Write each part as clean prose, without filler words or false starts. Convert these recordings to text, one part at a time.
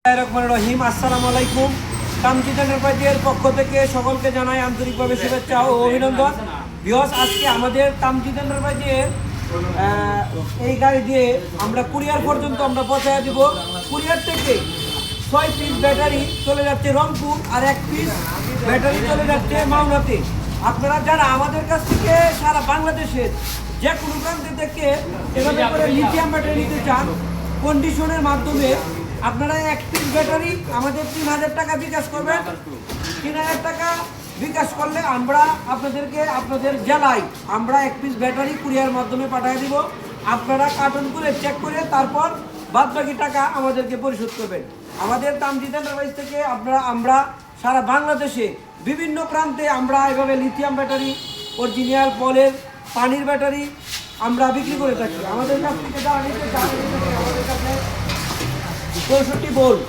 রহিম আসসালামু আলাইকুম। তামজিদ এন্টারপ্রাইজের পক্ষ থেকে সকলকে জানাই আন্তরিকভাবে শুভেচ্ছা ও অভিনন্দন। ভিউয়ার্স, আজকে আমাদের তামজিদ এন্টারপ্রাইজের এই গাড়ি দিয়ে আমরা কুরিয়ার পর্যন্ত আমরা পৌঁছায় দিব। কুরিয়ার থেকে 6 পিস ব্যাটারি চলে যাচ্ছে রংপুর আর 1 পিস ব্যাটারি চলে যাচ্ছে মাওনাতে। আপনারা যারা আমাদের কাছ থেকে সারা বাংলাদেশের যে কোনো প্রান্ত থেকে এভাবে করে লিথিয়াম ব্যাটারি নিতে চান, কন্ডিশনের মাধ্যমে আপনারা 1 পিস ব্যাটারি আমাদের 3000 টাকা বিকাশ করবেন। 3000 টাকা বিকাশ করলে আমরা আপনাদেরকে আপনাদের জেলায় আমরা 1 পিস ব্যাটারি কুরিয়ার মাধ্যমে পাঠিয়ে দিব। আপনারা কার্টন করে চেক করে তারপর বাদবাকি টাকা আমাদেরকে পরিশোধ করবেন। আমাদের তামজিদ এন্টারপ্রাইজ থেকে আমরা সারা বাংলাদেশে বিভিন্ন প্রান্তে আমরা এভাবে লিথিয়াম ব্যাটারি, অরিজিনাল পলের পানির ব্যাটারি আমরা বিক্রি করে থাকি। আমাদের কাছ থেকে যারা নিতে চান, আমাদের কাছে 64 volt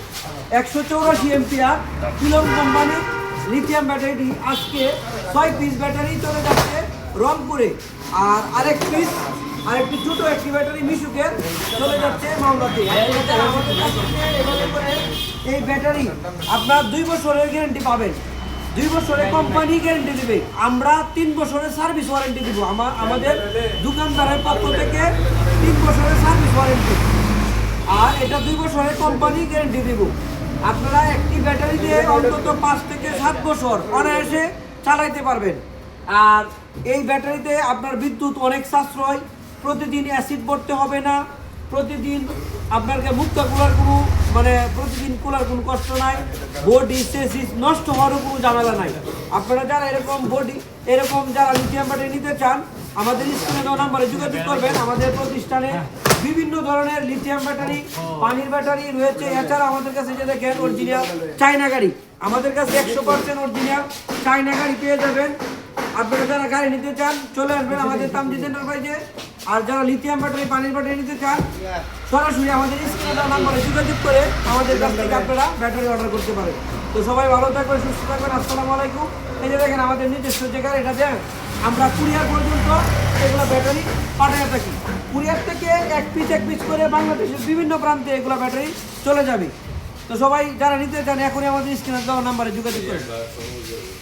184 ampere Keylong company lithium ব্যাটারিটি আজকে 6 পিস ব্যাটারি চলে যাচ্ছে রংপুরে, আর আরেকটি ছোট একটি ব্যাটারি মিশুকের চলে যাচ্ছে মাওনাতে। আমাদের কাছ থেকে এভাবে করে এই ব্যাটারি আপনার 2 বছরের গ্যারান্টি পাবেন। 2 বছরের কোম্পানি গ্যারান্টি দেবে, আমরা 3 বছরের সার্ভিস ওয়ারেন্টি দিব। আমাদের দোকানদারের পক্ষ থেকে 3 বছরের সার্ভিস ওয়ারেন্টি, আর এটা 2 বছরের কোম্পানি গ্যারান্টি দেব। আপনারা একটি ব্যাটারি দিয়ে অন্তত 5 থেকে 7 বছর অনায়াসে চালাইতে পারবেন। আর এই ব্যাটারিতে আপনার বিদ্যুৎ অনেক সাশ্রয়, প্রতিদিন অ্যাসিড ভরতে হবে না, প্রতিদিন আপনাকে মুক্ত খোলার প্রতিদিন খোলার কোনো কষ্ট নাই, বডি সেসিস নষ্ট হওয়ারও কোনো ঝামেলা নাই। আপনারা যারা এরকম যারা লিথিয়াম ব্যাটারি নিতে চান, আমাদের স্ক্রিনে দেওয়া নাম্বারে যোগাযোগ করবেন। আমাদের প্রতিষ্ঠানে বিভিন্ন ধরনের লিথিয়াম ব্যাটারি, পানির ব্যাটারি রয়েছে। এছাড়া আমাদের কাছে যে দেখেন অরিজিনাল চায়না গাড়ি, আমাদের কাছে 100% অরিজিনাল চায়না গাড়ি পেয়ে যাবেন। আপনারা যারা গাড়ি নিতে চান চলে আসবেন আমাদের তামজিদ এন্টারপ্রাইজে। আর যারা লিথিয়াম ব্যাটারি, পানির ব্যাটারি নিতে চান, সরাসরি আমাদের স্ক্রিনে দেওয়া নাম্বারে যোগাযোগ করে আমাদের কাছ থেকে আপনারা ব্যাটারি অর্ডার করতে পারেন। তো সবাই ভালো থাকবেন, সুস্থ থাকবেন। আসসালামু আলাইকুম। এই যে দেখেন আমাদের নিজস্ব যে গাড়ি, এটা দেন আমরা কুরিয়ার পর্যন্ত এগুলো ব্যাটারি পাঠিয়ে থাকি। কুরিয়ার থেকে এক পিস করে বাংলাদেশের বিভিন্ন প্রান্তে এগুলো ব্যাটারি চলে যাবে। তো সবাই যারা নিতে চান এখনই আমাদের স্ক্রিনে দেওয়া নাম্বারে যোগাযোগ করেন।